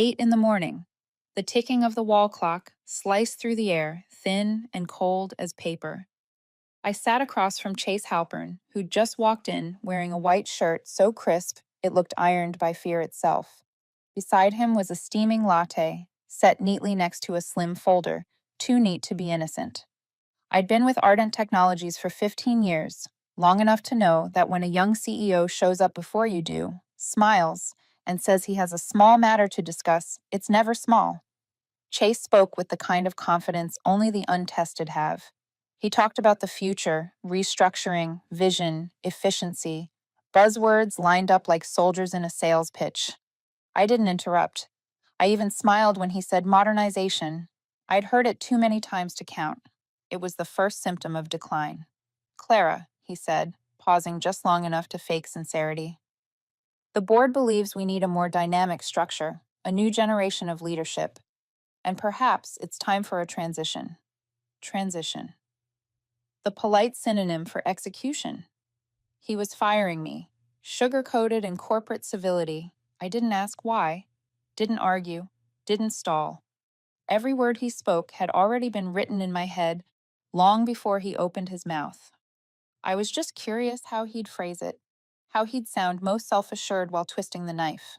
8 in the morning. The ticking of the wall clock sliced through the air, thin and cold as paper. I sat across from Chase Halpern, who'd just walked in wearing a white shirt so crisp it looked ironed by fear itself. Beside him was a steaming latte, set neatly next to a slim folder, too neat to be innocent. I'd been with Ardent Technologies for 15 years, long enough to know that when a young CEO shows up before you do, smiles, and says he has a small matter to discuss, it's never small. Chase spoke with the kind of confidence only the untested have. He talked about the future, restructuring, vision, efficiency, buzzwords lined up like soldiers in a sales pitch. I didn't interrupt. I even smiled when he said modernization. I'd heard it too many times to count. It was the first symptom of decline. Clara, he said, pausing just long enough to fake sincerity. The board believes we need a more dynamic structure, a new generation of leadership, and perhaps it's time for a transition. Transition. The polite synonym for execution. He was firing me, sugar-coated in corporate civility. I didn't ask why, didn't argue, didn't stall. Every word he spoke had already been written in my head long before he opened his mouth. I was just curious how he'd phrase it, how he'd sound most self-assured while twisting the knife.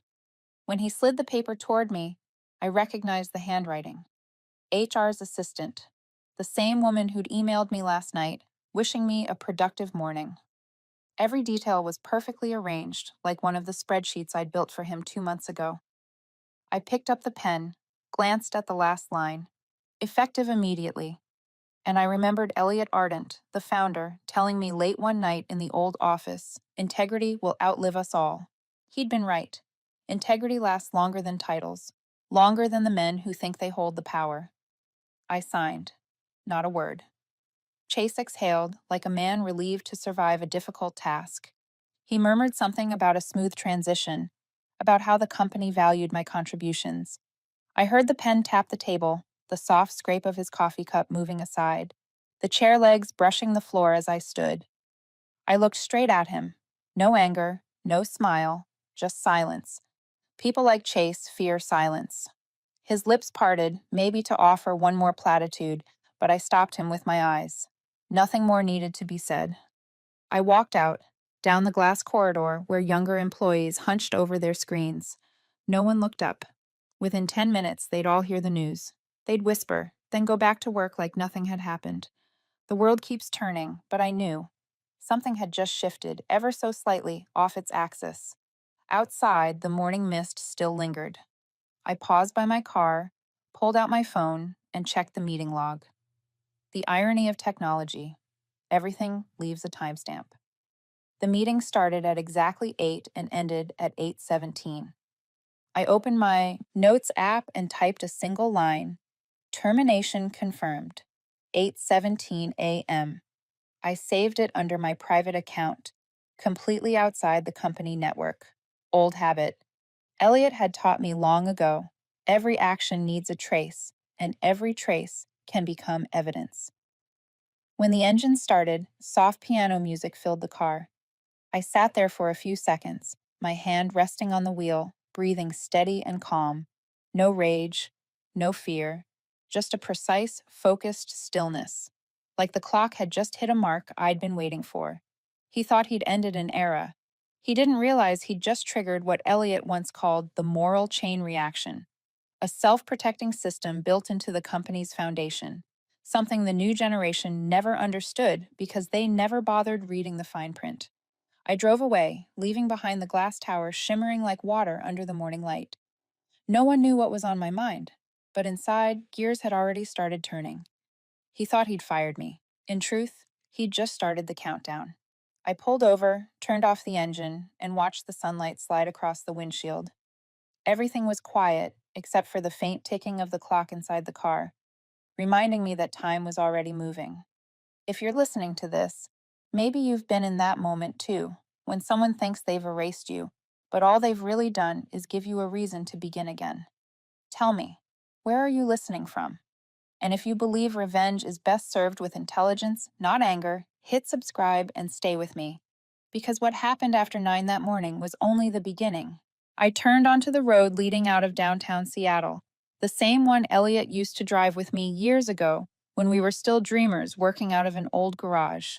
When he slid the paper toward me, I recognized the handwriting. HR's assistant, the same woman who'd emailed me last night, wishing me a productive morning. Every detail was perfectly arranged, like one of the spreadsheets I'd built for him 2 months ago. I picked up the pen, glanced at the last line. Effective immediately. And I remembered Elliot Ardent, the founder, telling me late one night in the old office, integrity will outlive us all. He'd been right. Integrity lasts longer than titles, longer than the men who think they hold the power. I signed. Not a word. Chase exhaled, like a man relieved to survive a difficult task. He murmured something about a smooth transition, about how the company valued my contributions. I heard the pen tap the table, the soft scrape of his coffee cup moving aside, the chair legs brushing the floor as I stood. I looked straight at him. No anger, no smile, just silence. People like Chase fear silence. His lips parted, maybe to offer one more platitude, but I stopped him with my eyes. Nothing more needed to be said. I walked out, down the glass corridor where younger employees hunched over their screens. No one looked up. Within 10 minutes, they'd all hear the news. They'd whisper, then go back to work like nothing had happened. The world keeps turning, but I knew. Something had just shifted, ever so slightly, off its axis. Outside, the morning mist still lingered. I paused by my car, pulled out my phone, and checked the meeting log. The irony of technology. Everything leaves a timestamp. The meeting started at exactly 8 and ended at 8:17. I opened my Notes app and typed a single line. Termination confirmed. 8:17 a.m. I saved it under my private account, completely outside the company network. Old habit. Elliot had taught me long ago, every action needs a trace, and every trace can become evidence. When the engine started, soft piano music filled the car. I sat there for a few seconds, my hand resting on the wheel, breathing steady and calm. No rage, no fear, just a precise, focused stillness. Like the clock had just hit a mark I'd been waiting for. He thought he'd ended an era. He didn't realize he'd just triggered what Eliot once called the moral chain reaction, a self-protecting system built into the company's foundation, something the new generation never understood because they never bothered reading the fine print. I drove away, leaving behind the glass tower shimmering like water under the morning light. No one knew what was on my mind, but inside, gears had already started turning. He thought he'd fired me. In truth, he'd just started the countdown. I pulled over, turned off the engine, and watched the sunlight slide across the windshield. Everything was quiet, except for the faint ticking of the clock inside the car, reminding me that time was already moving. If you're listening to this, maybe you've been in that moment too, when someone thinks they've erased you, but all they've really done is give you a reason to begin again. Tell me, where are you listening from? And if you believe revenge is best served with intelligence, not anger, hit subscribe and stay with me. Because what happened after 9 that morning was only the beginning. I turned onto the road leading out of downtown Seattle, the same one Elliot used to drive with me years ago when we were still dreamers working out of an old garage.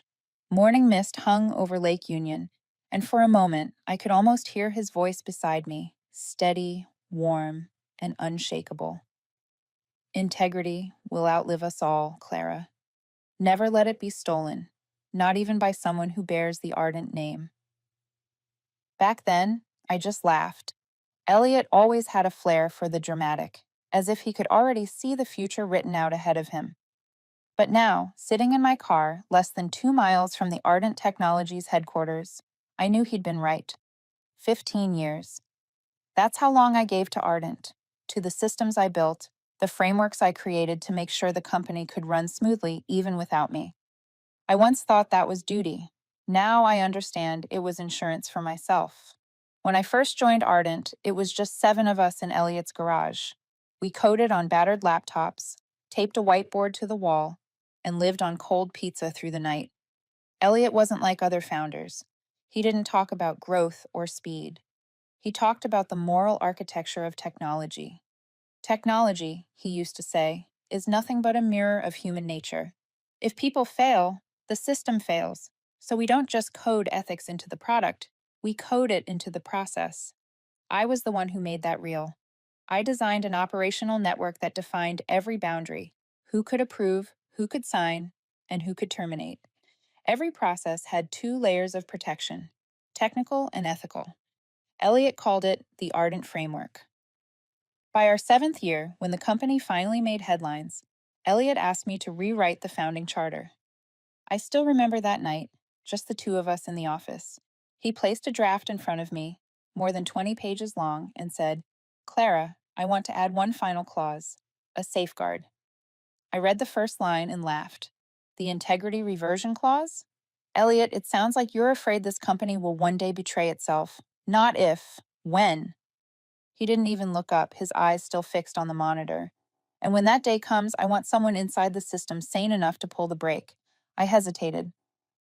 Morning mist hung over Lake Union, and for a moment I could almost hear his voice beside me, steady, warm, and unshakable. Integrity will outlive us all, Clara. Never let it be stolen, not even by someone who bears the Ardent name. Back then, I just laughed. Elliot always had a flair for the dramatic, as if he could already see the future written out ahead of him. But now, sitting in my car, less than 2 miles from the Ardent Technologies headquarters, I knew he'd been right. 15 years. That's how long I gave to Ardent, to the systems I built, the frameworks I created to make sure the company could run smoothly even without me. I once thought that was duty. Now I understand it was insurance for myself. When I first joined Ardent, it was just 7 of us in Elliot's garage. We coded on battered laptops, taped a whiteboard to the wall, and lived on cold pizza through the night. Elliot wasn't like other founders. He didn't talk about growth or speed. He talked about the moral architecture of technology. Technology, he used to say, is nothing but a mirror of human nature. If people fail, the system fails. So we don't just code ethics into the product, we code it into the process. I was the one who made that real. I designed an operational network that defined every boundary: who could approve, who could sign, and who could terminate. Every process had 2 layers of protection: technical and ethical. Elliot called it the Ardent Framework. By our 7th year, when the company finally made headlines, Elliot asked me to rewrite the founding charter. I still remember that night, just the 2 of us in the office. He placed a draft in front of me, more than 20 pages long, and said, "Clara, I want to add one final clause, a safeguard." I read the first line and laughed. The integrity reversion clause? Elliot, it sounds like you're afraid this company will one day betray itself. Not if, when. He didn't even look up, his eyes still fixed on the monitor. And when that day comes, I want someone inside the system sane enough to pull the brake. I hesitated.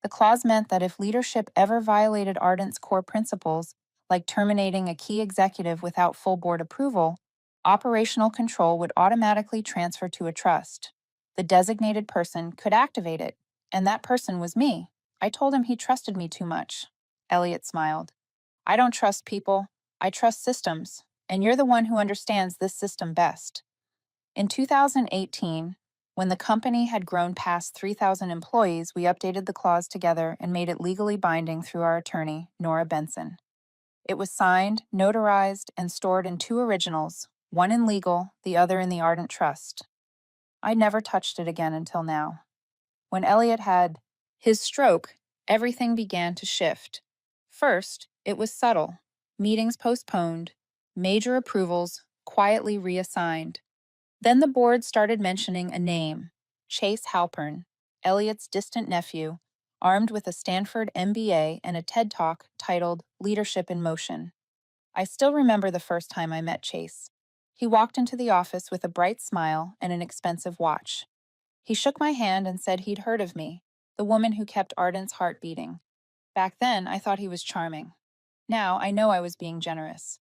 The clause meant that if leadership ever violated Ardent's core principles, like terminating a key executive without full board approval, operational control would automatically transfer to a trust. The designated person could activate it, and that person was me. I told him he trusted me too much. Elliot smiled. I don't trust people. I trust systems, and you're the one who understands this system best. In 2018, when the company had grown past 3,000 employees, we updated the clause together and made it legally binding through our attorney, Nora Benson. It was signed, notarized, and stored in 2 originals, one in legal, the other in the Ardent Trust. I never touched it again until now. When Elliot had his stroke, everything began to shift. First, it was subtle: meetings postponed, major approvals quietly reassigned. Then the board started mentioning a name: Chase Halpern, Elliot's distant nephew, armed with a Stanford MBA and a TED Talk titled Leadership in Motion. I still remember the first time I met Chase. He walked into the office with a bright smile and an expensive watch. He shook my hand and said he'd heard of me, the woman who kept Ardent's heart beating. Back then, I thought he was charming. Now, I know I was being generous.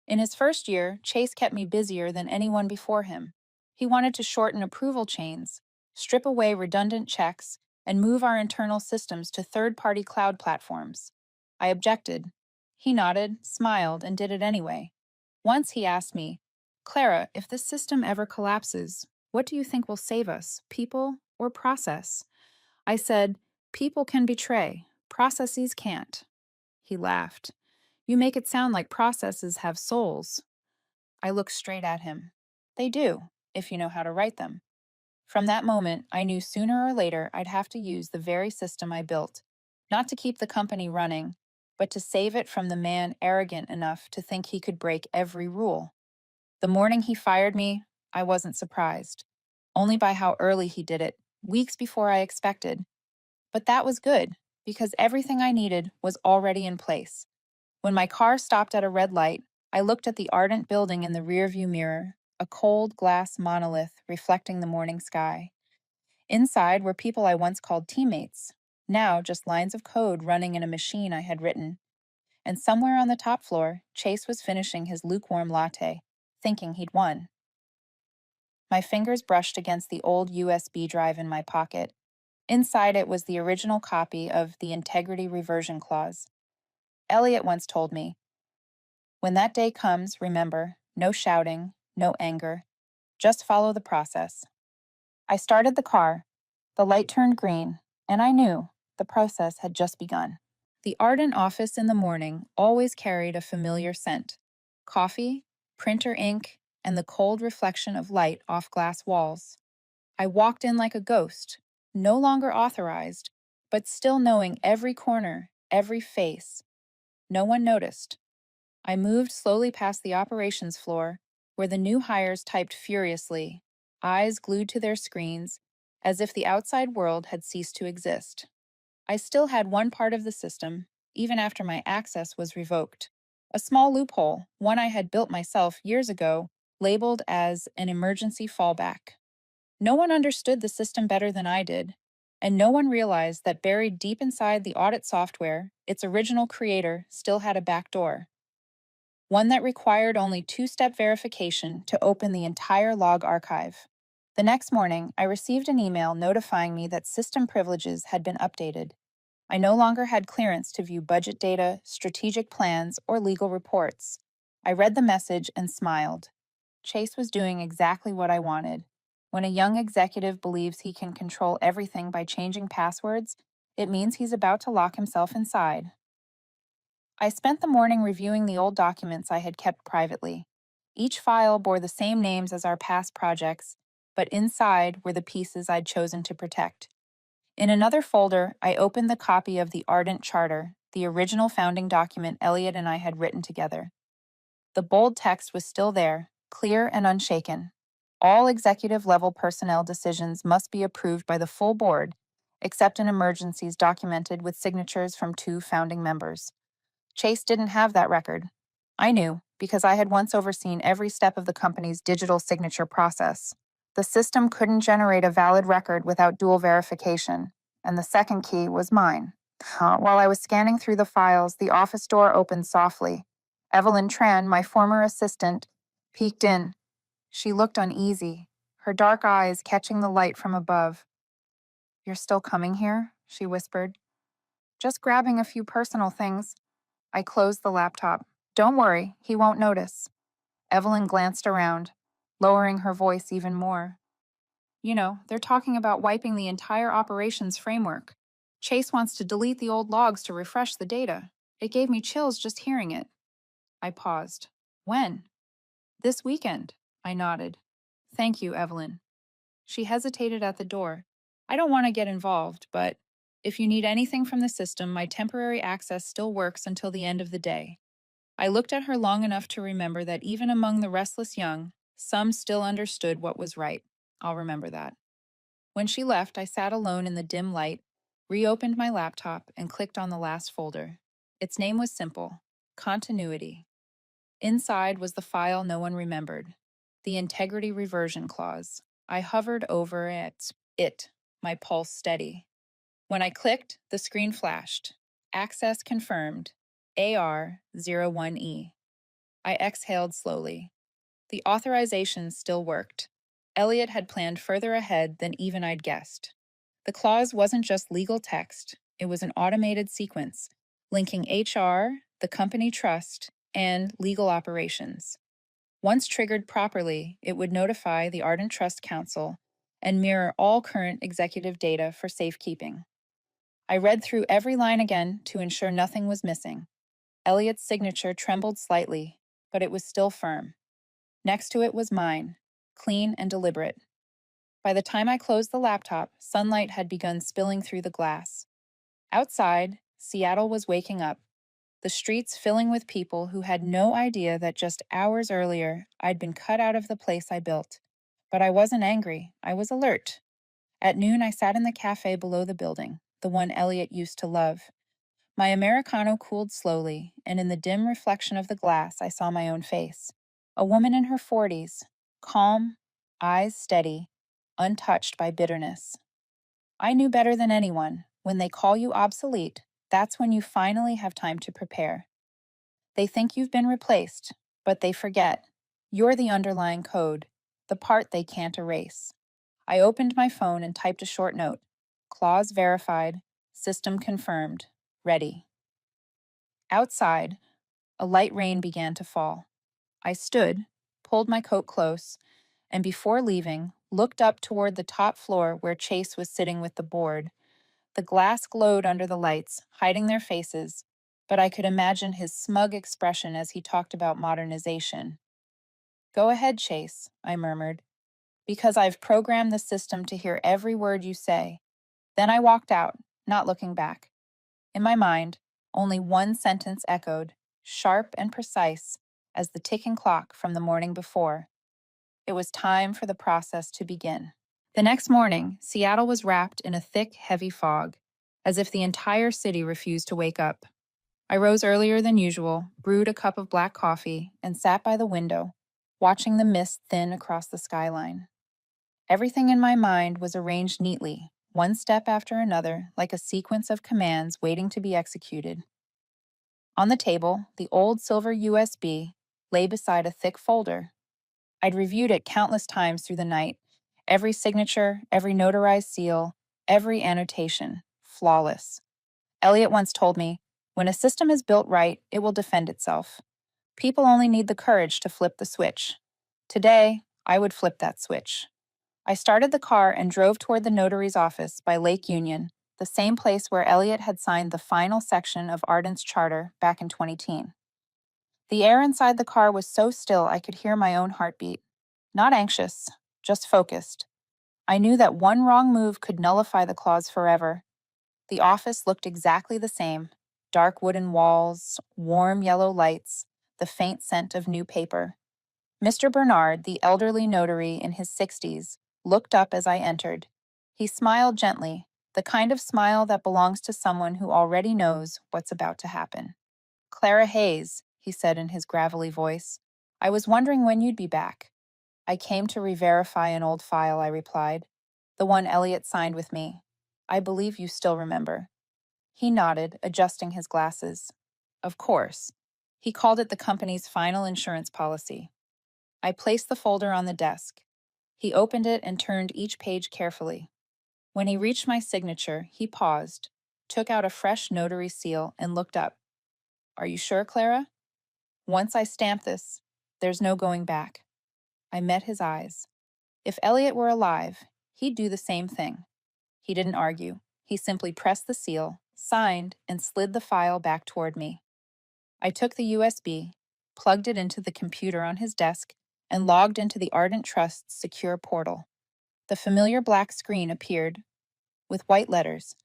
In his first year, Chase kept me busier than anyone before him. He wanted to shorten approval chains, strip away redundant checks, and move our internal systems to third-party cloud platforms. I objected. He nodded, smiled, and did it anyway. Once he asked me, "Clara, if this system ever collapses, what do you think will save us, people or process?" I said, "People can betray, processes can't." He laughed. "You make it sound like processes have souls." I looked straight at him. They do, if you know how to write them. From that moment, I knew sooner or later I'd have to use the very system I built, not to keep the company running, but to save it from the man arrogant enough to think he could break every rule. The morning he fired me, I wasn't surprised, only by how early he did it, weeks before I expected. But that was good, because everything I needed was already in place. When my car stopped at a red light, I looked at the Ardent building in the rearview mirror, a cold glass monolith reflecting the morning sky. Inside were people I once called teammates, now just lines of code running in a machine I had written. and somewhere on the top floor, Chase was finishing his lukewarm latte, thinking he'd won. My fingers brushed against the old USB drive in my pocket. Inside it was the original copy of the Integrity Reversion Clause. Elliot once told me, "When that day comes, remember, no shouting, no anger. Just follow the process." I started the car. The light turned green, and I knew the process had just begun. The Ardent office in the morning always carried a familiar scent: coffee, printer ink, and the cold reflection of light off glass walls. I walked in like a ghost, no longer authorized, but still knowing every corner, every face. No one noticed. I moved slowly past the operations floor, where the new hires typed furiously, eyes glued to their screens, as if the outside world had ceased to exist. I still had one part of the system, even after my access was revoked. A small loophole, one I had built myself years ago, labeled as an emergency fallback. No one understood the system better than I did, and no one realized that buried deep inside the audit software, its original creator still had a backdoor. One that required only two-step verification to open the entire log archive. The next morning, I received an email notifying me that system privileges had been updated. I no longer had clearance to view budget data, strategic plans, or legal reports. I read the message and smiled. Chase was doing exactly what I wanted. When a young executive believes he can control everything by changing passwords, it means he's about to lock himself inside. I spent the morning reviewing the old documents I had kept privately. Each file bore the same names as our past projects, but inside were the pieces I'd chosen to protect. In another folder, I opened the copy of the Ardent Charter, the original founding document Elliot and I had written together. The bold text was still there, clear and unshaken. All executive-level personnel decisions must be approved by the full board, except in emergencies documented with signatures from 2 founding members. Chase didn't have that record. I knew, because I had once overseen every step of the company's digital signature process. The system couldn't generate a valid record without dual verification, and the second key was mine. While I was scanning through the files, the office door opened softly. Evelyn Tran, my former assistant, peeked in. She looked uneasy, her dark eyes catching the light from above. "You're still coming here?" she whispered. "Just grabbing a few personal things." I closed the laptop. "Don't worry, he won't notice." Evelyn glanced around, lowering her voice even more. They're talking about wiping the entire operations framework. Chase wants to delete the old logs to refresh the data. It gave me chills just hearing it." I paused. "When?" "This weekend," I nodded. "Thank you, Evelyn." She hesitated at the door. "I don't want to get involved, but if you need anything from the system, my temporary access still works until the end of the day." I looked at her long enough to remember that even among the restless young, some still understood what was right. I'll remember that. When she left, I sat alone in the dim light, reopened my laptop, and clicked on the last folder. Its name was simple: Continuity. Inside was the file no one remembered, the Integrity Reversion Clause. I hovered over it, my pulse steady. When I clicked, the screen flashed. Access confirmed. AR01E. I exhaled slowly. The authorization still worked. Elliot had planned further ahead than even I'd guessed. The clause wasn't just legal text, it was an automated sequence, linking HR, the company trust, and legal operations. Once triggered properly, it would notify the Ardent Trust Council and mirror all current executive data for safekeeping. I read through every line again to ensure nothing was missing. Elliot's signature trembled slightly, but it was still firm. Next to it was mine, clean and deliberate. By the time I closed the laptop, sunlight had begun spilling through the glass. Outside, Seattle was waking up, the streets filling with people who had no idea that just hours earlier I'd been cut out of the place I built. But I wasn't angry, I was alert. At noon, I sat in the cafe below the building, the one Elliot used to love. My Americano cooled slowly, and in the dim reflection of the glass, I saw my own face. A woman in her 40s, calm, eyes steady, untouched by bitterness. I knew better than anyone, when they call you obsolete, that's when you finally have time to prepare. They think you've been replaced, but they forget. You're the underlying code, the part they can't erase. I opened my phone and typed a short note. Clause verified, system confirmed, ready. Outside, a light rain began to fall. I stood, pulled my coat close, and before leaving, looked up toward the top floor where Chase was sitting with the board. The glass glowed under the lights, hiding their faces, but I could imagine his smug expression as he talked about modernization. Go ahead, Chase, I murmured, because I've programmed the system to hear every word you say. Then I walked out, not looking back. In my mind, only one sentence echoed, sharp and precise as the ticking clock from the morning before. It was time for the process to begin. The next morning, Seattle was wrapped in a thick, heavy fog, as if the entire city refused to wake up. I rose earlier than usual, brewed a cup of black coffee, and sat by the window, watching the mist thin across the skyline. Everything in my mind was arranged neatly, one step after another, like a sequence of commands waiting to be executed. On the table, the old silver USB lay beside a thick folder. I'd reviewed it countless times through the night. Every signature, every notarized seal, every annotation, flawless. Elliot once told me, when a system is built right, it will defend itself. People only need the courage to flip the switch. Today, I would flip that switch. I started the car and drove toward the notary's office by Lake Union, the same place where Elliot had signed the final section of Arden's charter back in 2010. The air inside the car was so still I could hear my own heartbeat. Not anxious, just focused. I knew that one wrong move could nullify the clause forever. The office looked exactly the same. Dark wooden walls, warm yellow lights, the faint scent of new paper. Mr. Bernard, the elderly notary in his 60s, looked up as I entered. He smiled gently, the kind of smile that belongs to someone who already knows what's about to happen. Clara Hayes, he said in his gravelly voice. I was wondering when you'd be back. I came to re-verify an old file, I replied. The one Elliot signed with me. I believe you still remember. He nodded, adjusting his glasses. Of course. He called it the company's final insurance policy. I placed the folder on the desk. He opened it and turned each page carefully. When he reached my signature, he paused, took out a fresh notary seal, and looked up. Are you sure, Clara? Once I stamp this, there's no going back. I met his eyes. If Elliot were alive, he'd do the same thing. He didn't argue. He simply pressed the seal, signed, and slid the file back toward me. I took the USB, plugged it into the computer on his desk, and logged into the Ardent Trust's secure portal. The familiar black screen appeared with white letters.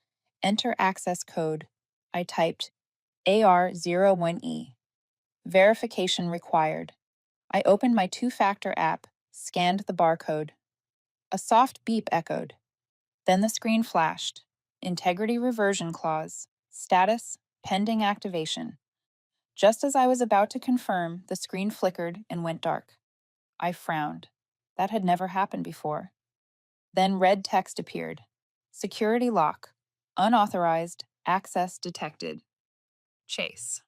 Enter access code. I typed AR01E. Verification required. I opened my two-factor app, scanned the barcode. A soft beep echoed. Then the screen flashed. Integrity reversion clause. Status, pending activation. Just as I was about to confirm, the screen flickered and went dark. I frowned. That had never happened before. Then red text appeared. Security lock. Unauthorized. Access detected. Chase.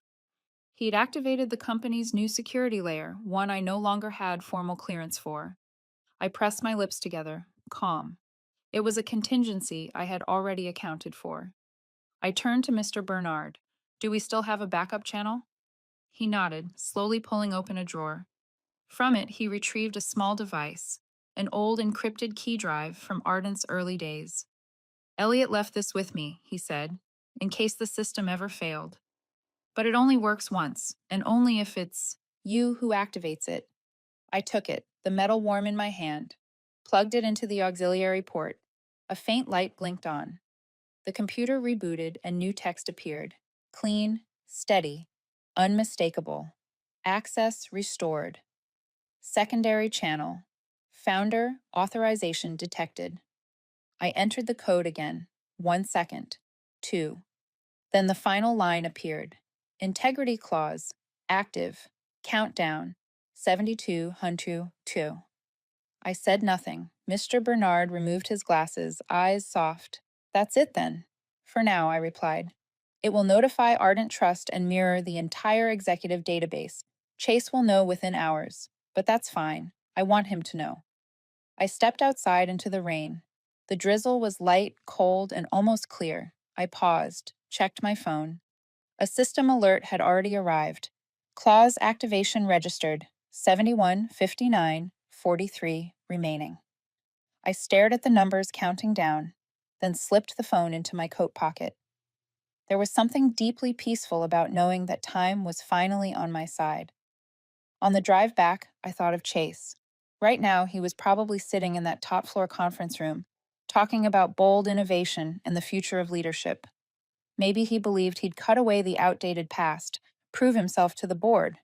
He'd activated the company's new security layer, one I no longer had formal clearance for. I pressed my lips together, calm. It was a contingency I had already accounted for. I turned to Mr. Bernard. Do we still have a backup channel? He nodded, slowly pulling open a drawer. From it, he retrieved a small device, an old encrypted key drive from Ardent's early days. Elliot left this with me, he said, in case the system ever failed. But it only works once, and only if it's you who activates it. I took it, the metal warm in my hand, plugged it into the auxiliary port. A faint light blinked on. The computer rebooted and new text appeared. Clean, steady, unmistakable. Access restored. Secondary channel. Founder authorization detected. I entered the code again. 1 second. 2. Then the final line appeared. Integrity clause. Active. Countdown. 72 Huntu 2. I said nothing. Mr. Bernard removed his glasses, eyes soft. That's it then. For now, I replied. It will notify Ardent Trust and mirror the entire executive database. Chase will know within hours, but that's fine. I want him to know. I stepped outside into the rain. The drizzle was light, cold, and almost clear. I paused, checked my phone. A system alert had already arrived. Clause activation registered, 715943 remaining. I stared at the numbers counting down, then slipped the phone into my coat pocket. There was something deeply peaceful about knowing that time was finally on my side. On the drive back, I thought of Chase. Right now, he was probably sitting in that top floor conference room, talking about bold innovation and the future of leadership. Maybe he believed he'd cut away the outdated past, prove himself to the board.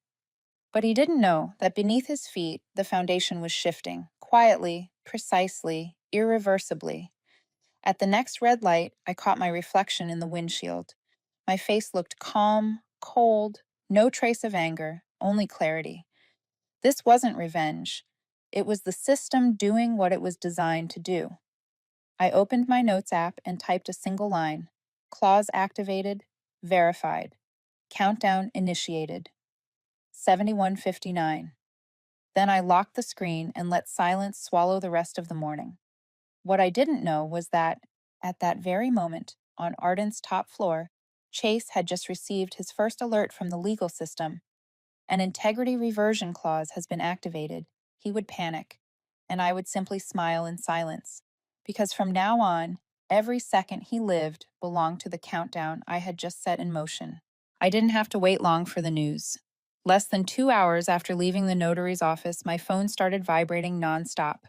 But he didn't know that beneath his feet, the foundation was shifting, quietly, precisely, irreversibly. At the next red light, I caught my reflection in the windshield. My face looked calm, cold, no trace of anger, only clarity. This wasn't revenge. It was the system doing what it was designed to do. I opened my notes app and typed a single line. Clause activated, verified. Countdown initiated. 7159. Then I locked the screen and let silence swallow the rest of the morning. What I didn't know was that, at that very moment, on Ardent's top floor, Chase had just received his first alert from the legal system. An integrity reversion clause has been activated. He would panic, and I would simply smile in silence, because from now on, every second he lived belonged to the countdown I had just set in motion. I didn't have to wait long for the news. Less than 2 hours after leaving the notary's office, my phone started vibrating nonstop.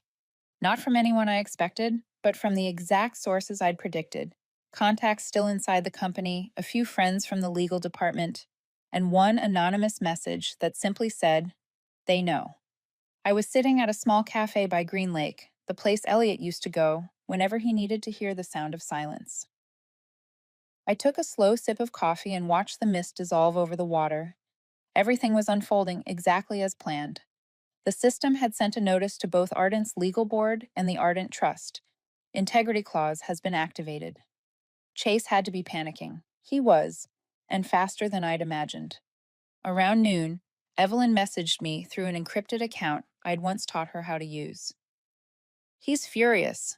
Not from anyone I expected, but from the exact sources I'd predicted. Contacts still inside the company, a few friends from the legal department, and one anonymous message that simply said, "They know." I was sitting at a small cafe by Green Lake, the place Elliot used to go whenever he needed to hear the sound of silence. I took a slow sip of coffee and watched the mist dissolve over the water. Everything was unfolding exactly as planned. The system had sent a notice to both Ardent's legal board and the Ardent Trust. Integrity clause has been activated. Chase had to be panicking. He was, and faster than I'd imagined. Around noon, Evelyn messaged me through an encrypted account I'd once taught her how to use. "He's furious.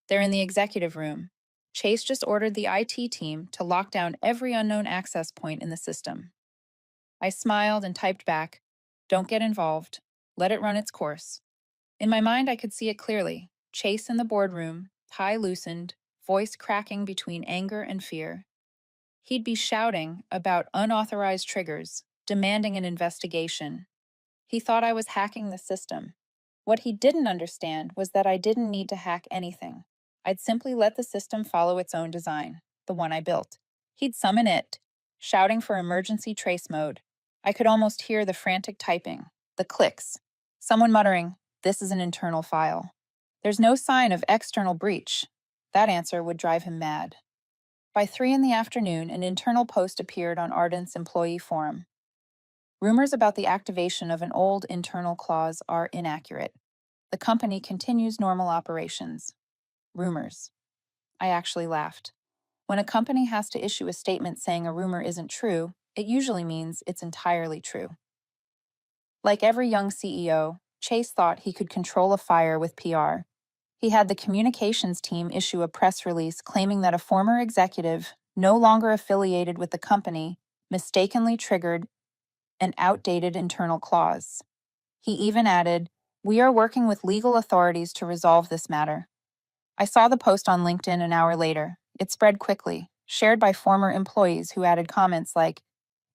They're in the executive room. Chase just ordered the IT team to lock down every unknown access point in the system." I smiled and typed back, "Don't get involved. Let it run its course." In my mind, I could see it clearly. Chase in the boardroom, tie loosened, voice cracking between anger and fear. He'd be shouting about unauthorized triggers, demanding an investigation. He thought I was hacking the system. What he didn't understand was that I didn't need to hack anything. I'd simply let the system follow its own design, the one I built. He'd summon it, shouting for emergency trace mode. I could almost hear the frantic typing, the clicks, someone muttering, "This is an internal file." There's no sign of external breach. That answer would drive him mad. By 3 in the afternoon, an internal post appeared on Ardent's employee forum. Rumors about the activation of an old internal clause are inaccurate. The company continues normal operations. Rumors. I actually laughed. When a company has to issue a statement saying a rumor isn't true, it usually means it's entirely true. Like every young CEO, Chase thought he could control a fire with PR. He had the communications team issue a press release claiming that a former executive, no longer affiliated with the company, mistakenly triggered an outdated internal clause. He even added, "We are working with legal authorities to resolve this matter." I saw the post on LinkedIn an hour later. It spread quickly, shared by former employees who added comments like,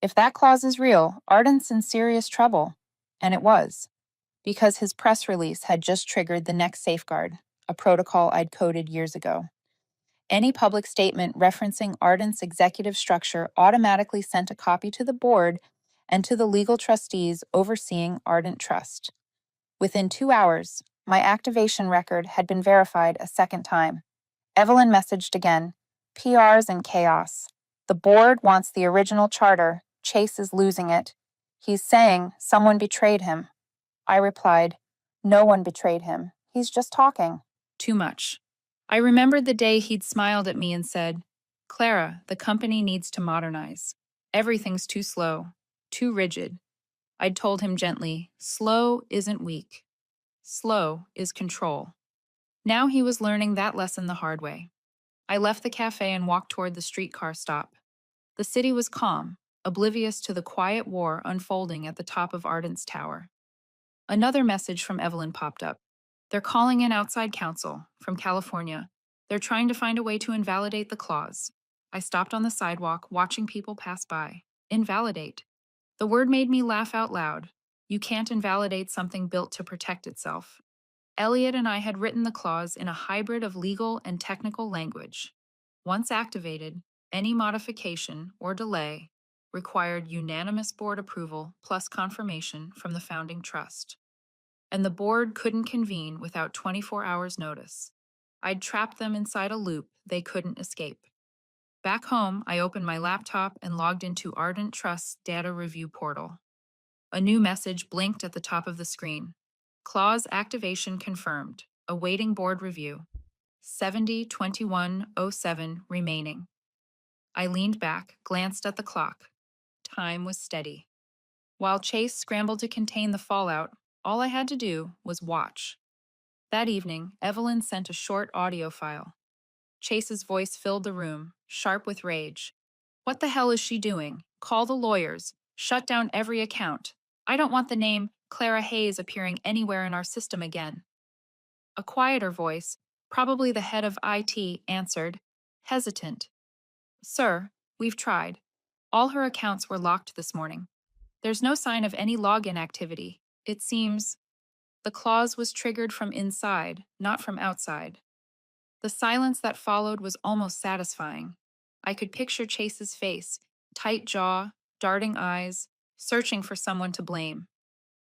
"If that clause is real, Ardent's in serious trouble." And it was, because his press release had just triggered the next safeguard, a protocol I'd coded years ago. Any public statement referencing Ardent's executive structure automatically sent a copy to the board and to the legal trustees overseeing Ardent Trust. Within 2 hours, my activation record had been verified a second time. Evelyn messaged again, "PR's in chaos. The board wants the original charter. Chase is losing it. He's saying someone betrayed him." I replied, "No one betrayed him. He's just talking." Too much. I remembered the day he'd smiled at me and said, Clara, the company needs to modernize. Everything's too slow, too rigid. I'd told him gently, slow isn't weak. Slow is control. Now he was learning that lesson the hard way. I left the cafe and walked toward the streetcar stop. The city was calm, oblivious to the quiet war unfolding at the top of Ardent's tower. Another message from Evelyn popped up. They're calling in outside counsel from California. They're trying to find a way to invalidate the clause. I stopped on the sidewalk, watching people pass by. Invalidate. The word made me laugh out loud. You can't invalidate something built to protect itself. Elliot and I had written the clause in a hybrid of legal and technical language. Once activated, any modification or delay required unanimous board approval plus confirmation from the founding trust. And the board couldn't convene without 24 hours' notice. I'd trapped them inside a loop they couldn't escape. Back home, I opened my laptop and logged into Ardent Trust's data review portal. A new message blinked at the top of the screen. Clause activation confirmed. Awaiting board review. 70-21-07 remaining. I leaned back, glanced at the clock. Time was steady. While Chase scrambled to contain the fallout, all I had to do was watch. That evening, Evelyn sent a short audio file. Chase's voice filled the room, sharp with rage. What the hell is she doing? Call the lawyers. Shut down every account. I don't want the name Clara Hayes appearing anywhere in our system again. A quieter voice, probably the head of IT, answered, hesitant. Sir, we've tried. All her accounts were locked this morning. There's no sign of any login activity. It seems the clause was triggered from inside, not from outside. The silence that followed was almost satisfying. I could picture Chase's face, tight jaw, darting eyes, searching for someone to blame.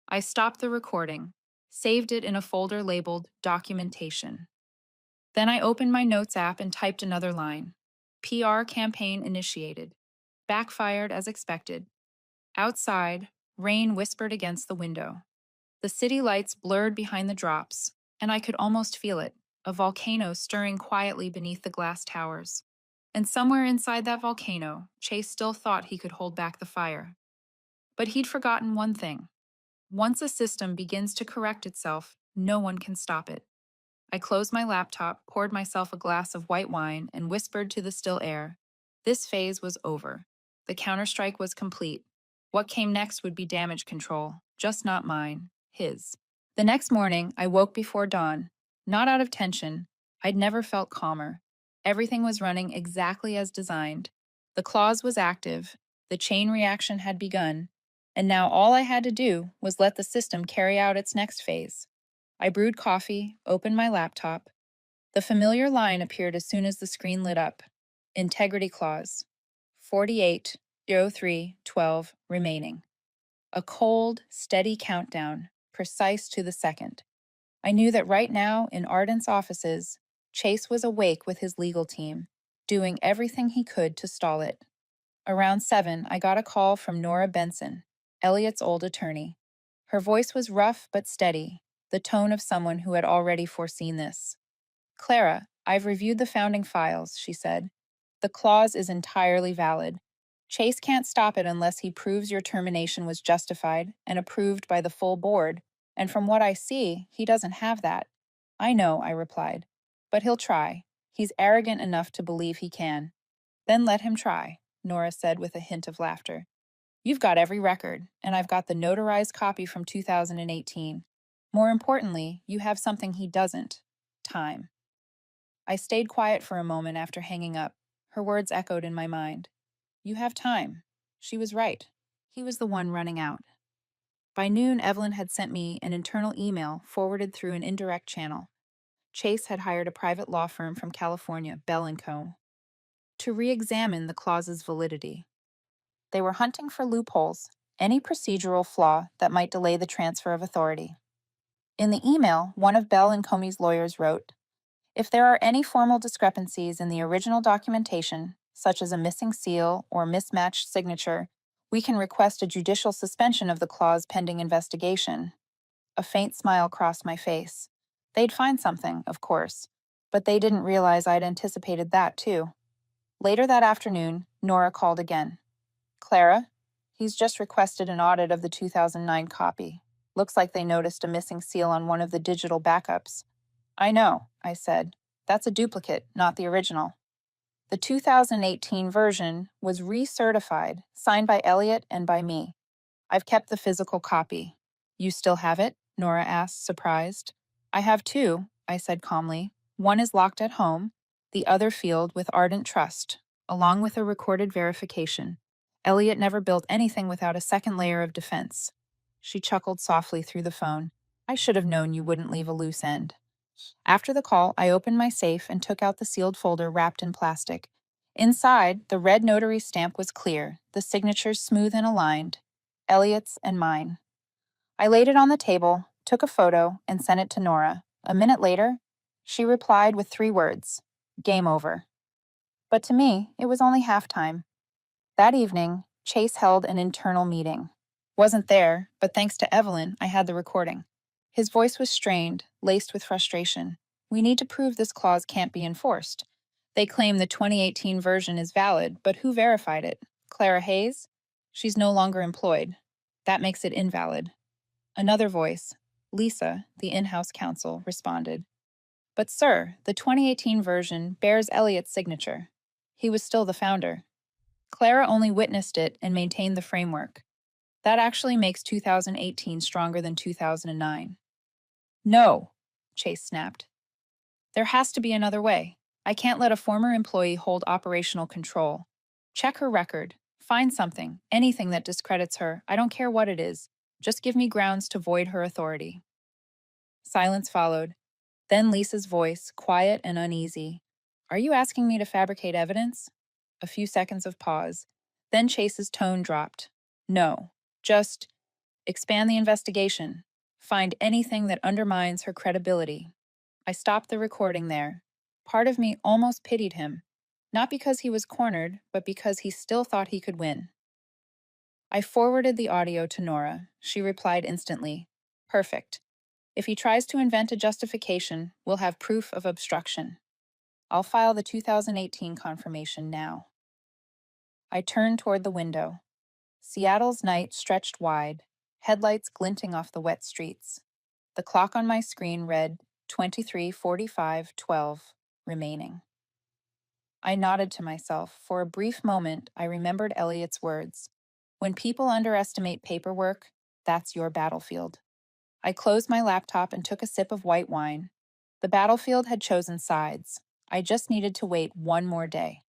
I stopped the recording, saved it in a folder labeled Documentation. Then I opened my Notes app and typed another line. PR campaign initiated. Backfired as expected. Outside, rain whispered against the window. The city lights blurred behind the drops, and I could almost feel it, a volcano stirring quietly beneath the glass towers. And somewhere inside that volcano, Chase still thought he could hold back the fire. But he'd forgotten one thing. Once a system begins to correct itself, no one can stop it. I closed my laptop, poured myself a glass of white wine, and whispered to the still air. This phase was over. The counterstrike was complete. What came next would be damage control, just not mine, his. The next morning, I woke before dawn. Not out of tension. I'd never felt calmer. Everything was running exactly as designed. The clause was active. The chain reaction had begun. And now all I had to do was let the system carry out its next phase. I brewed coffee, opened my laptop. The familiar line appeared as soon as the screen lit up. Integrity clause. 48-03-12 remaining. A cold, steady countdown, precise to the second. I knew that right now, in Ardent's offices, Chase was awake with his legal team, doing everything he could to stall it. Around 7, I got a call from Nora Benson, Elliot's old attorney. Her voice was rough but steady, the tone of someone who had already foreseen this. Clara, I've reviewed the founding files, she said. The clause is entirely valid. Chase can't stop it unless he proves your termination was justified and approved by the full board, and from what I see, he doesn't have that. I know, I replied. But he'll try. He's arrogant enough to believe he can. Then let him try, Nora said with a hint of laughter. You've got every record, and I've got the notarized copy from 2018. More importantly, you have something he doesn't. Time. I stayed quiet for a moment after hanging up. Her words echoed in my mind. You have time. She was right. He was the one running out. By noon, Evelyn had sent me an internal email forwarded through an indirect channel. Chase had hired a private law firm from California, Bell & Co., to re-examine the clause's validity. They were hunting for loopholes, any procedural flaw that might delay the transfer of authority. In the email, one of Bell & Comey's lawyers wrote, if there are any formal discrepancies in the original documentation, such as a missing seal or mismatched signature, we can request a judicial suspension of the clause pending investigation. A faint smile crossed my face. They'd find something, of course, but they didn't realize I'd anticipated that, too. Later that afternoon, Nora called again. Clara, he's just requested an audit of the 2009 copy. Looks like they noticed a missing seal on one of the digital backups. I know, I said. That's a duplicate, not the original. The 2018 version was recertified, signed by Elliot and by me. I've kept the physical copy. You still have it? Nora asked, surprised. I have two, I said calmly. One is locked at home, the other sealed with ardent trust, along with a recorded verification. Elliot never built anything without a second layer of defense. She chuckled softly through the phone. I should have known you wouldn't leave a loose end. After the call, I opened my safe and took out the sealed folder wrapped in plastic. Inside, the red notary stamp was clear, the signatures smooth and aligned, Elliot's and mine. I laid it on the table, took a photo, and sent it to Nora. A minute later, she replied with 3 words, game over. But to me, it was only halftime. That evening, Chase held an internal meeting. Wasn't there, but thanks to Evelyn, I had the recording. His voice was strained, laced with frustration. We need to prove this clause can't be enforced. They claim the 2018 version is valid, but who verified it? Clara Hayes? She's no longer employed. That makes it invalid. Another voice, Lisa, the in-house counsel, responded. But sir, the 2018 version bears Elliot's signature. He was still the founder. Clara only witnessed it and maintained the framework. That actually makes 2018 stronger than 2009. No, Chase snapped. There has to be another way. I can't let a former employee hold operational control. Check her record. Find something, anything that discredits her. I don't care what it is. Just give me grounds to void her authority. Silence followed. Then Lisa's voice, quiet and uneasy. Are you asking me to fabricate evidence? A few seconds of pause. Then Chase's tone dropped. No, just expand the investigation. Find anything that undermines her credibility. I stopped the recording there. Part of me almost pitied him, not because he was cornered, but because he still thought he could win. I forwarded the audio to Nora. She replied instantly, perfect. If he tries to invent a justification, we'll have proof of obstruction. I'll file the 2018 confirmation now. I turned toward the window. Seattle's night stretched wide, headlights glinting off the wet streets. The clock on my screen read 23:45:12 remaining. I nodded to myself. For a brief moment, I remembered Elliot's words. When people underestimate paperwork, that's your battlefield. I closed my laptop and took a sip of white wine. The battlefield had chosen sides. I just needed to wait one more day.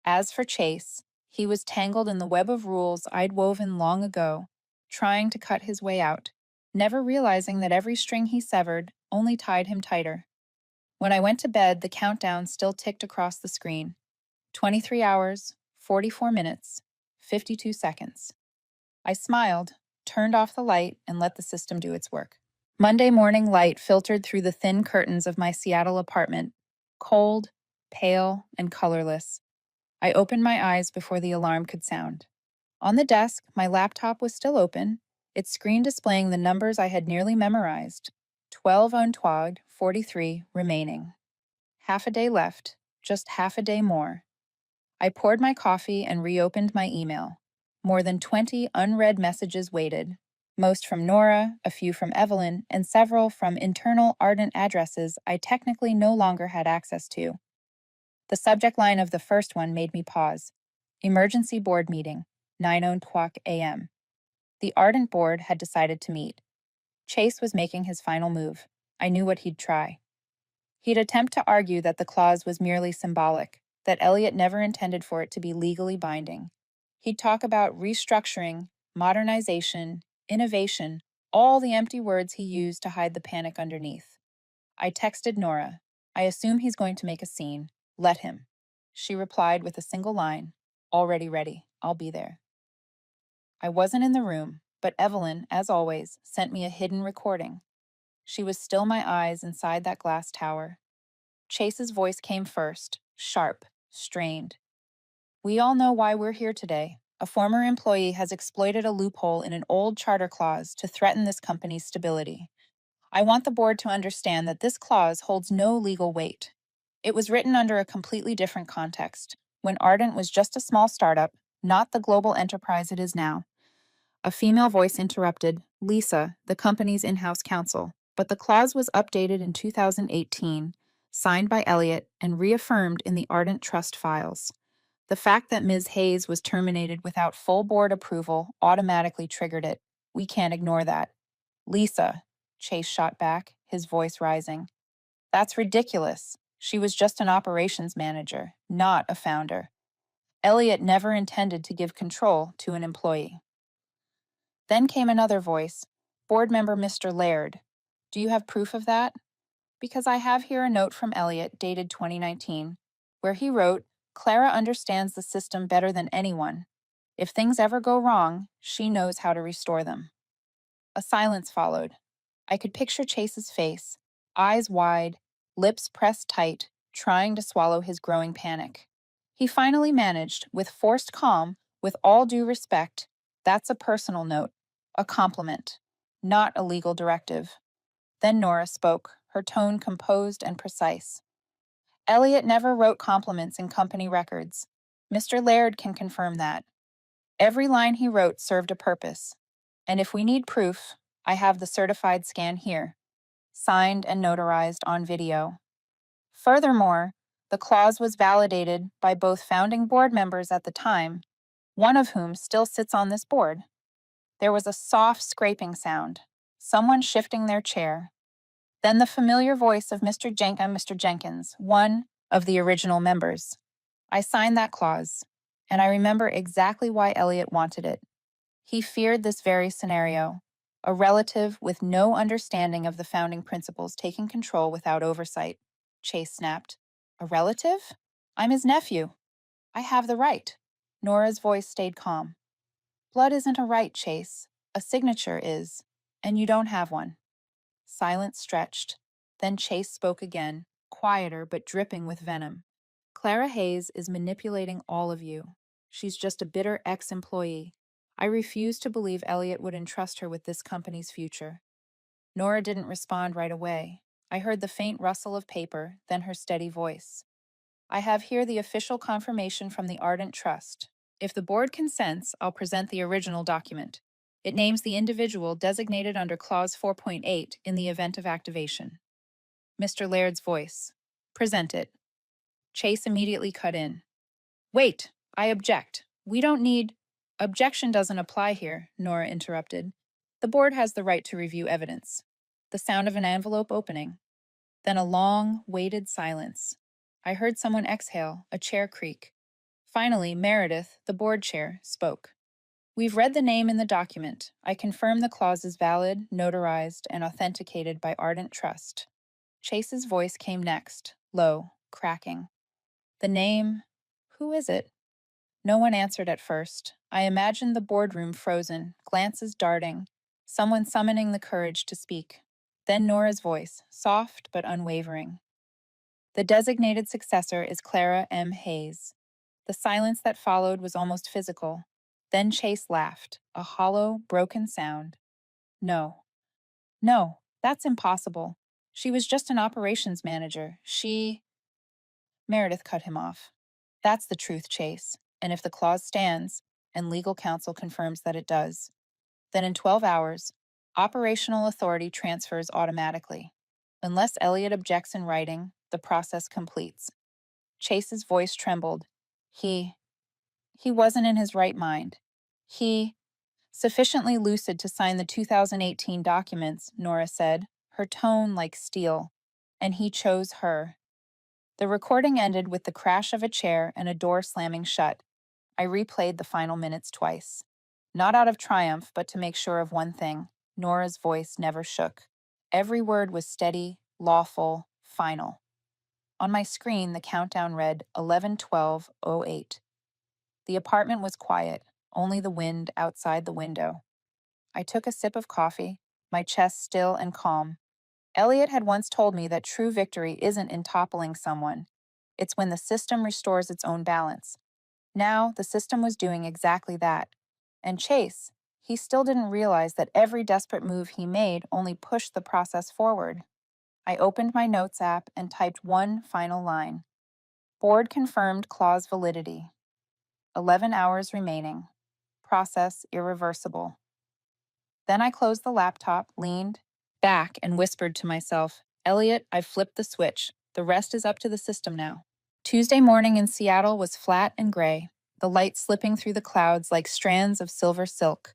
As for Chase, he was tangled in the web of rules I'd woven long ago, trying to cut his way out, never realizing that every string he severed only tied him tighter. When I went to bed, the countdown still ticked across the screen. 23 hours, 44 minutes, 52 seconds. I smiled, turned off the light, and let the system do its work. Monday morning light filtered through the thin curtains of my Seattle apartment, cold, pale, and colorless. I opened my eyes before the alarm could sound. On the desk, my laptop was still open, its screen displaying the numbers I had nearly memorized. 12 untwagged, 43 remaining. Half a day left, just half a day more. I poured my coffee and reopened my email. More than 20 unread messages waited, most from Nora, a few from Evelyn, and several from internal Ardent addresses I technically no longer had access to. The subject line of the first one made me pause. Emergency board meeting, 9:00 a.m. The Ardent board had decided to meet. Chase was making his final move. I knew what he'd try. He'd attempt to argue that the clause was merely symbolic, that Elliot never intended for it to be legally binding. He'd talk about restructuring, modernization, innovation, all the empty words he used to hide the panic underneath. I texted Nora. I assume he's going to make a scene. Let him. She replied with a single line, already ready. I'll be there. I wasn't in the room, but Evelyn, as always, sent me a hidden recording. She was still my eyes inside that glass tower. Chase's voice came first, sharp, strained. We all know why we're here today. A former employee has exploited a loophole in an old charter clause to threaten this company's stability. I want the board to understand that this clause holds no legal weight. It was written under a completely different context. when Ardent was just a small startup, not the global enterprise it is now. A female voice interrupted, Lisa, the company's in-house counsel, but the clause was updated in 2018, signed by Elliott, and reaffirmed in the Ardent Trust files. The fact that Ms. Hayes was terminated without full board approval automatically triggered it. We can't ignore that. Lisa, Chase shot back, his voice rising. That's ridiculous. She was just an operations manager, not a founder. Elliott never intended to give control to an employee. Then came another voice, board member Mr. Laird. Do you have proof of that? Because I have here a note from Elliott dated 2019, where he wrote, Clara understands the system better than anyone. If things ever go wrong, she knows how to restore them. A silence followed. I could picture Chase's face, eyes wide, lips pressed tight, trying to swallow his growing panic. He finally managed, with forced calm, with all due respect, that's a personal note, a compliment, not a legal directive. Then Nora spoke, her tone composed and precise. Elliott never wrote compliments in company records. Mr. Laird can confirm that. Every line he wrote served a purpose. And if we need proof, I have the certified scan here, signed and notarized on video. Furthermore, the clause was validated by both founding board members at the time, one of whom still sits on this board. There was a soft scraping sound, someone shifting their chair. Then the familiar voice of Mr. Jenkins, one of the original members. I signed that clause, and I remember exactly why Elliott wanted it. He feared this very scenario, a relative with no understanding of the founding principles taking control without oversight. Chase snapped. A relative? I'm his nephew. I have the right. Nora's voice stayed calm. Blood isn't a right, Chase. A signature is, and you don't have one. Silence stretched. Then Chase spoke again, quieter but dripping with venom. Clara Hayes is manipulating all of you. She's just a bitter ex-employee. I refuse to believe Elliott would entrust her with this company's future. Nora didn't respond right away. I heard the faint rustle of paper, then her steady voice. I have here the official confirmation from the Ardent Trust. If the board consents, I'll present the original document. It names the individual designated under Clause 4.8 in the event of activation. Mr. Laird's voice. Present it. Chase immediately cut in. Wait, I object. We don't need... Objection doesn't apply here, Nora interrupted. The board has the right to review evidence. The sound of an envelope opening. Then a long, weighted silence. I heard someone exhale, a chair creak. Finally, Meredith, the board chair, spoke. We've read the name in the document. I confirm the clause is valid, notarized, and authenticated by Ardent Trust. Chase's voice came next, low, cracking. The name... Who is it? No one answered at first. I imagined the boardroom frozen, glances darting, someone summoning the courage to speak. Then Nora's voice, soft but unwavering. The designated successor is Clara M. Hayes. The silence that followed was almost physical. Then Chase laughed, a hollow, broken sound. No. No, that's impossible. She was just an operations manager. Meredith cut him off. That's the truth, Chase. And if the clause stands, and legal counsel confirms that it does, then in 12 hours, operational authority transfers automatically. Unless Elliott objects in writing, the process completes. Chase's voice trembled. He wasn't in his right mind. Sufficiently lucid to sign the 2018 documents, Nora said, her tone like steel. And he chose her. The recording ended with the crash of a chair and a door slamming shut. I replayed the final minutes twice. Not out of triumph, but to make sure of one thing. Nora's voice never shook. Every word was steady, lawful, final. On my screen, the countdown read 11:12:08. The apartment was quiet, only the wind outside the window. I took a sip of coffee, my chest still and calm. Elliott had once told me that true victory isn't in toppling someone. It's when the system restores its own balance. Now, the system was doing exactly that. And Chase, he still didn't realize that every desperate move he made only pushed the process forward. I opened my notes app and typed one final line. Board confirmed clause validity. 11 hours remaining. Process irreversible. Then I closed the laptop, leaned back, and whispered to myself, Elliot, I've flipped the switch. The rest is up to the system now. Tuesday morning in Seattle was flat and gray, the light slipping through the clouds like strands of silver silk.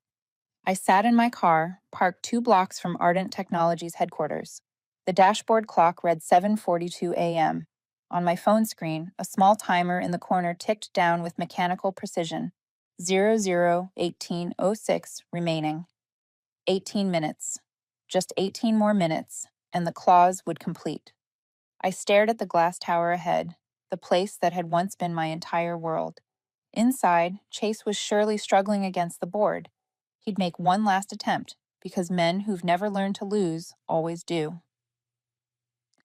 I sat in my car, parked 2 blocks from Ardent Technologies headquarters. The dashboard clock read 7:42 a.m. On my phone screen, a small timer in the corner ticked down with mechanical precision. 001806 remaining. 18 minutes. Just 18 more minutes, and the clause would complete. I stared at the glass tower ahead, the place that had once been my entire world. Inside, Chase was surely struggling against the board. He'd make one last attempt, because men who've never learned to lose always do.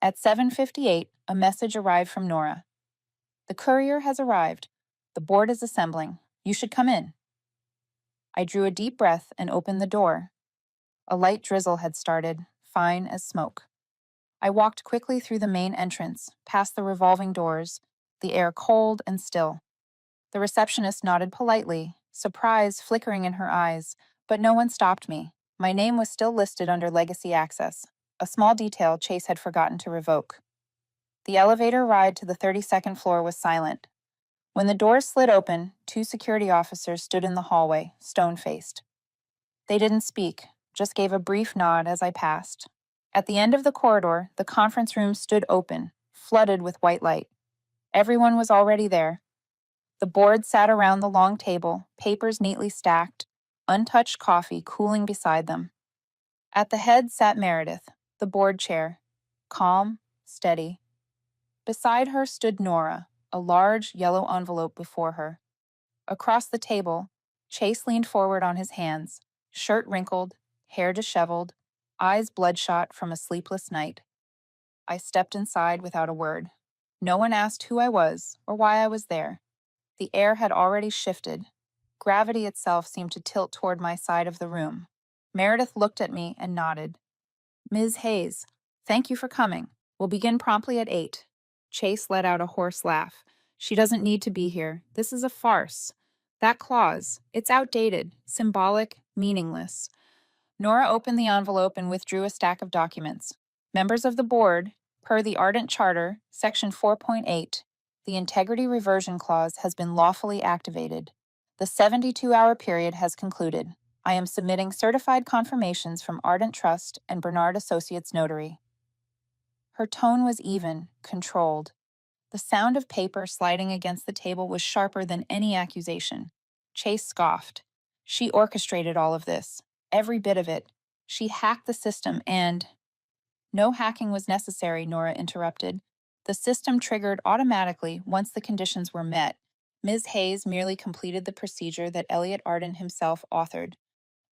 At 7:58, a message arrived from Nora. The courier has arrived. The board is assembling. You should come in. I drew a deep breath and opened the door. A light drizzle had started, fine as smoke. I walked quickly through the main entrance, past the revolving doors, the air cold and still. The receptionist nodded politely, surprise flickering in her eyes, but no one stopped me. My name was still listed under Legacy Access, a small detail Chase had forgotten to revoke. The elevator ride to the 32nd floor was silent. When the doors slid open, 2 security officers stood in the hallway, stone-faced. They didn't speak, just gave a brief nod as I passed. At the end of the corridor, the conference room stood open, flooded with white light. Everyone was already there. The board sat around the long table, papers neatly stacked, untouched coffee cooling beside them. At the head sat Meredith, the board chair, calm, steady. Beside her stood Nora, a large yellow envelope before her. Across the table, Chase leaned forward on his hands, shirt wrinkled, hair disheveled, eyes bloodshot from a sleepless night. I stepped inside without a word. No one asked who I was or why I was there. The air had already shifted. Gravity itself seemed to tilt toward my side of the room. Meredith looked at me and nodded. Ms. Hayes, thank you for coming. We'll begin promptly at 8. Chase let out a hoarse laugh. She doesn't need to be here. This is a farce. That clause, it's outdated, symbolic, meaningless. Nora opened the envelope and withdrew a stack of documents. Members of the board, per the Ardent Charter, Section 4.8, the Integrity Reversion Clause has been lawfully activated. The 72-hour period has concluded. I am submitting certified confirmations from Ardent Trust and Bernard Associates Notary. Her tone was even, controlled. The sound of paper sliding against the table was sharper than any accusation. Chase scoffed. She orchestrated all of this, every bit of it. She hacked the system and— No hacking was necessary, Nora interrupted. The system triggered automatically once the conditions were met. Ms. Hayes merely completed the procedure that Elliot Arden himself authored.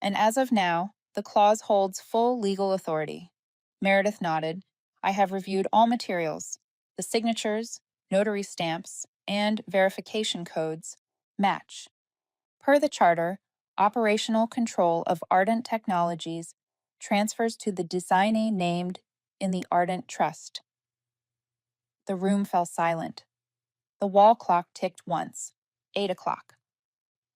And as of now, the clause holds full legal authority. Meredith nodded. I have reviewed all materials. The signatures, notary stamps, and verification codes match. Per the charter, operational control of Ardent Technologies transfers to the designee named in the Ardent Trust. The room fell silent. The wall clock ticked once. 8 o'clock.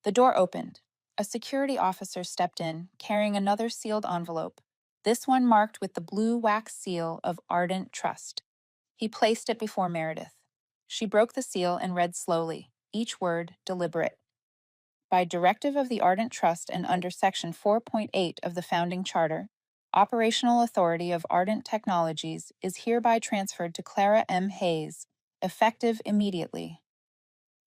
The door opened. A security officer stepped in, carrying another sealed envelope, this one marked with the blue wax seal of Ardent Trust. He placed it before Meredith. She broke the seal and read slowly, each word deliberate. By directive of the Ardent Trust and under Section 4.8 of the Founding Charter, operational authority of Ardent Technologies is hereby transferred to Clara M. Hayes, effective immediately.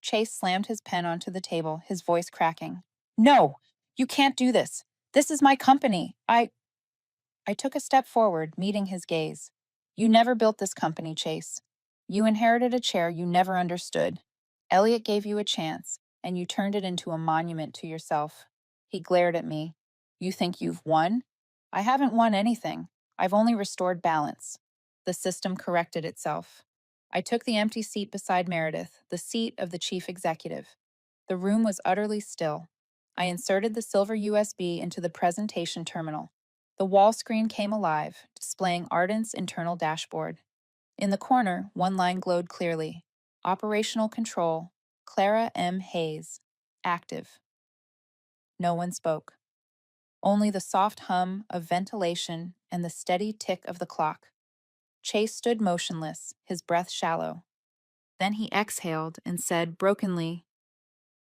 Chase slammed his pen onto the table, his voice cracking. No, you can't do this. This is my company. I took a step forward, meeting his gaze. You never built this company, Chase. You inherited a chair you never understood. Elliot gave you a chance, and you turned it into a monument to yourself. He glared at me. You think you've won? I haven't won anything. I've only restored balance. The system corrected itself. I took the empty seat beside Meredith, the seat of the chief executive. The room was utterly still. I inserted the silver USB into the presentation terminal. The wall screen came alive, displaying Ardent's internal dashboard. In the corner, one line glowed clearly. Operational Control, Clara M. Hayes. Active. No one spoke. Only the soft hum of ventilation and the steady tick of the clock. Chase stood motionless, his breath shallow. Then he exhaled and said brokenly,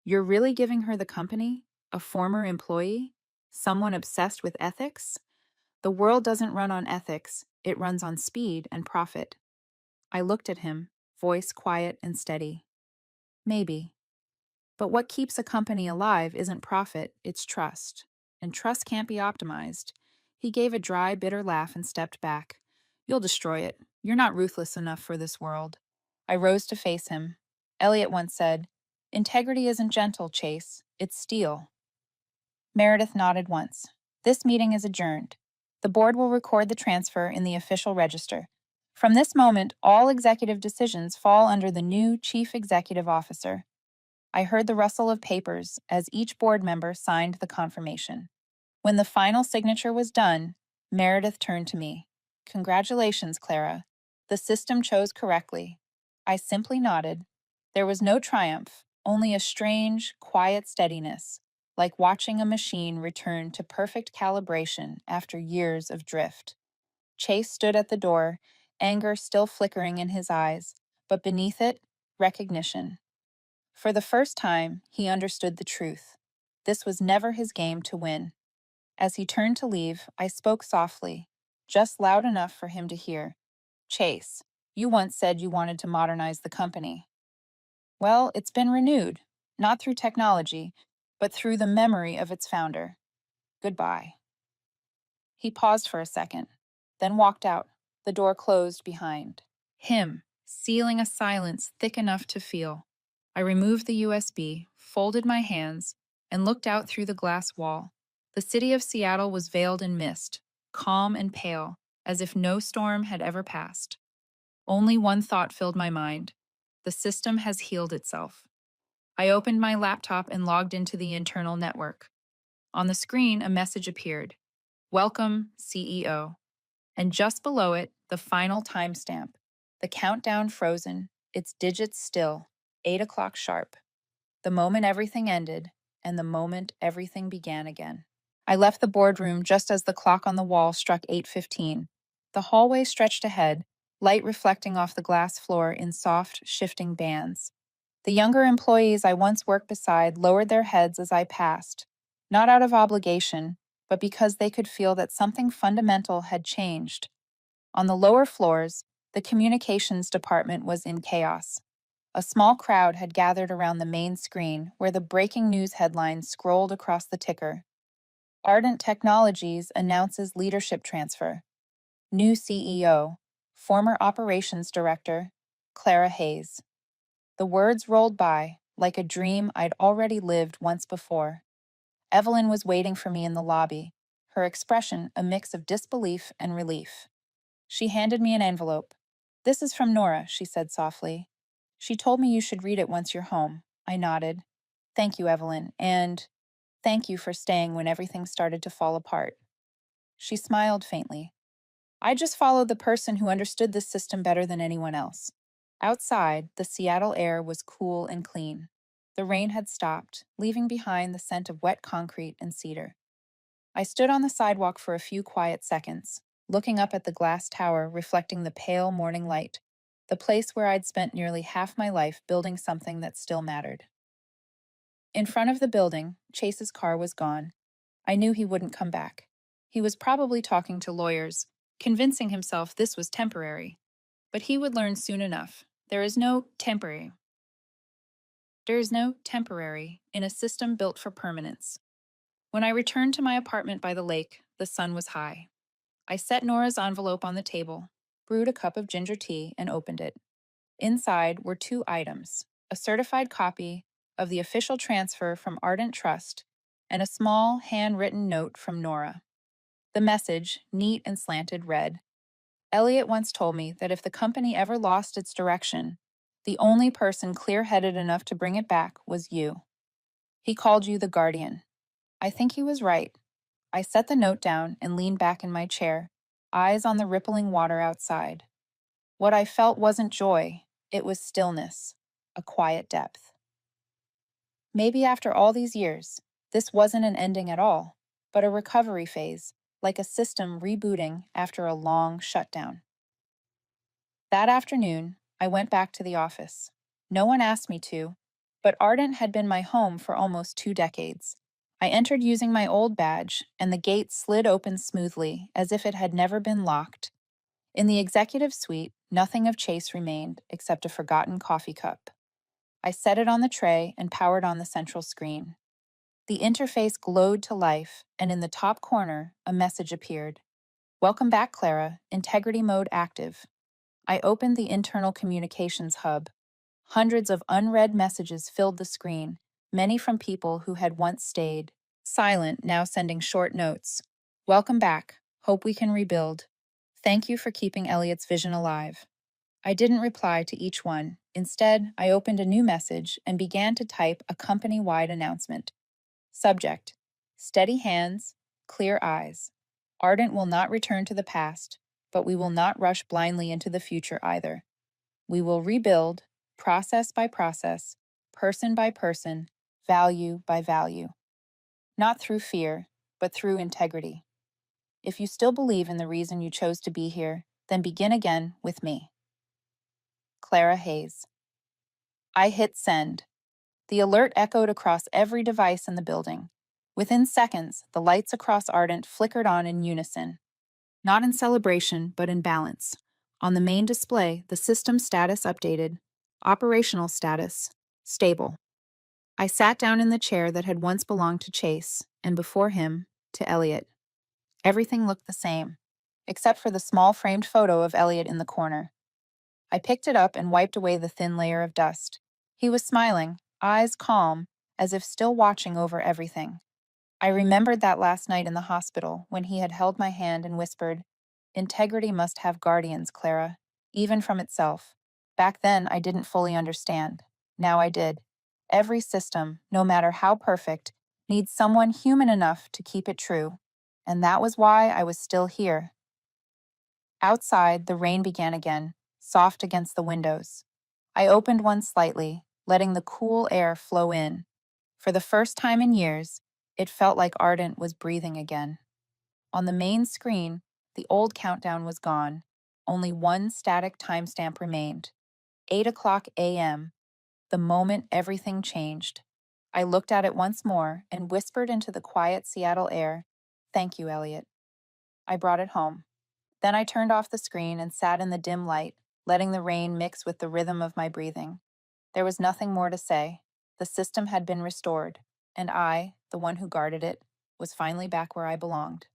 "You're really giving her the company? A former employee? Someone obsessed with ethics? The world doesn't run on ethics, it runs on speed and profit." I looked at him, voice quiet and steady. Maybe. But what keeps a company alive isn't profit, it's trust. And trust can't be optimized. He gave a dry, bitter laugh and stepped back. "You'll destroy it. You're not ruthless enough for this world." I rose to face him. Elliot once said, "Integrity isn't gentle, Chase. It's steel." Meredith nodded once. "This meeting is adjourned. The board will record the transfer in the official register. From this moment, all executive decisions fall under the new chief executive officer." I heard the rustle of papers as each board member signed the confirmation. When the final signature was done, Meredith turned to me. "Congratulations, Clara. The system chose correctly." I simply nodded. There was no triumph, only a strange, quiet steadiness, like watching a machine return to perfect calibration after years of drift. Chase stood at the door, anger still flickering in his eyes, but beneath it, recognition. For the first time, he understood the truth. This was never his game to win. As he turned to leave, I spoke softly, just loud enough for him to hear. "Chase, you once said you wanted to modernize the company. Well, it's been renewed, not through technology, but through the memory of its founder. Goodbye." He paused for a second, then walked out, the door closed behind him, sealing a silence thick enough to feel. I removed the USB, folded my hands, and looked out through the glass wall. The city of Seattle was veiled in mist, calm and pale, as if no storm had ever passed. Only one thought filled my mind. The system has healed itself. I opened my laptop and logged into the internal network. On the screen, a message appeared. "Welcome, CEO." And just below it, the final timestamp. The countdown frozen, its digits still, 8 o'clock sharp. The moment everything ended, and the moment everything began again. I left the boardroom just as the clock on the wall struck 8:15. The hallway stretched ahead, light reflecting off the glass floor in soft, shifting bands. The younger employees I once worked beside lowered their heads as I passed, not out of obligation, but because they could feel that something fundamental had changed. On the lower floors, the communications department was in chaos. A small crowd had gathered around the main screen where the breaking news headlines scrolled across the ticker. Ardent Technologies announces leadership transfer. New CEO, former operations director, Clara Hayes. The words rolled by, like a dream I'd already lived once before. Evelyn was waiting for me in the lobby, her expression a mix of disbelief and relief. She handed me an envelope. "This is from Nora," she said softly. "She told me you should read it once you're home." I nodded. "Thank you, Evelyn, and thank you for staying when everything started to fall apart." She smiled faintly. "I just followed the person who understood this system better than anyone else." Outside, the Seattle air was cool and clean. The rain had stopped, leaving behind the scent of wet concrete and cedar. I stood on the sidewalk for a few quiet seconds, looking up at the glass tower reflecting the pale morning light, the place where I'd spent nearly half my life building something that still mattered. In front of the building, Chase's car was gone. I knew he wouldn't come back. He was probably talking to lawyers, convincing himself this was temporary. But he would learn soon enough. There is no temporary in a system built for permanence. When I returned to my apartment by the lake, the sun was high. I set Nora's envelope on the table, brewed a cup of ginger tea, and opened it. Inside were two items: a certified copy of the official transfer from Ardent Trust and a small, handwritten note from Nora. The message, neat and slanted, read, "Elliot once told me that if the company ever lost its direction, the only person clear-headed enough to bring it back was you. He called you the Guardian." I think he was right. I set the note down and leaned back in my chair, eyes on the rippling water outside. What I felt wasn't joy, it was stillness. a quiet depth. Maybe after all these years, this wasn't an ending at all, but a recovery phase, like a system rebooting after a long shutdown. That afternoon, I went back to the office. No one asked me to, but Ardent had been my home for almost 2 decades. I entered using my old badge, and the gate slid open smoothly, as if it had never been locked. In the executive suite, nothing of Chase remained except a forgotten coffee cup. I set it on the tray and powered on the central screen. The interface glowed to life, and in the top corner, a message appeared. Welcome back, Clara. Integrity mode active. I opened the internal communications hub. Hundreds of unread messages filled the screen, many from people who had once stayed. Silent, now sending short notes. Welcome back. Hope we can rebuild. Thank you for keeping Elliot's vision alive. I didn't reply to each one. Instead, I opened a new message and began to type a company-wide announcement. Subject: Steady hands, clear eyes. Ardent will not return to the past, but we will not rush blindly into the future either. We will rebuild, process by process, person by person, value by value. Not through fear, but through integrity. If you still believe in the reason you chose to be here, then begin again with me. Clara Hayes. I hit send. The alert echoed across every device in the building. Within seconds, the lights across Ardent flickered on in unison. Not in celebration, but in balance. On the main display, the system status updated. Operational status: stable. I sat down in the chair that had once belonged to Chase, and before him, to Elliot. Everything looked the same, except for the small framed photo of Elliot in the corner. I picked it up and wiped away the thin layer of dust. He was smiling, eyes calm, as if still watching over everything. I remembered that last night in the hospital when he had held my hand and whispered, "Integrity must have guardians, Clara, even from itself." Back then, I didn't fully understand. Now I did. Every system, no matter how perfect, needs someone human enough to keep it true. And that was why I was still here. Outside, the rain began again, soft against the windows. I opened one slightly, letting the cool air flow in. For the first time in years, it felt like Ardent was breathing again. On the main screen, the old countdown was gone. Only one static timestamp remained. 8 o'clock a.m., the moment everything changed. I looked at it once more and whispered into the quiet Seattle air, "Thank you, Elliot." I brought it home. Then I turned off the screen and sat in the dim light, letting the rain mix with the rhythm of my breathing. There was nothing more to say. The system had been restored, and I, the one who guarded it, was finally back where I belonged.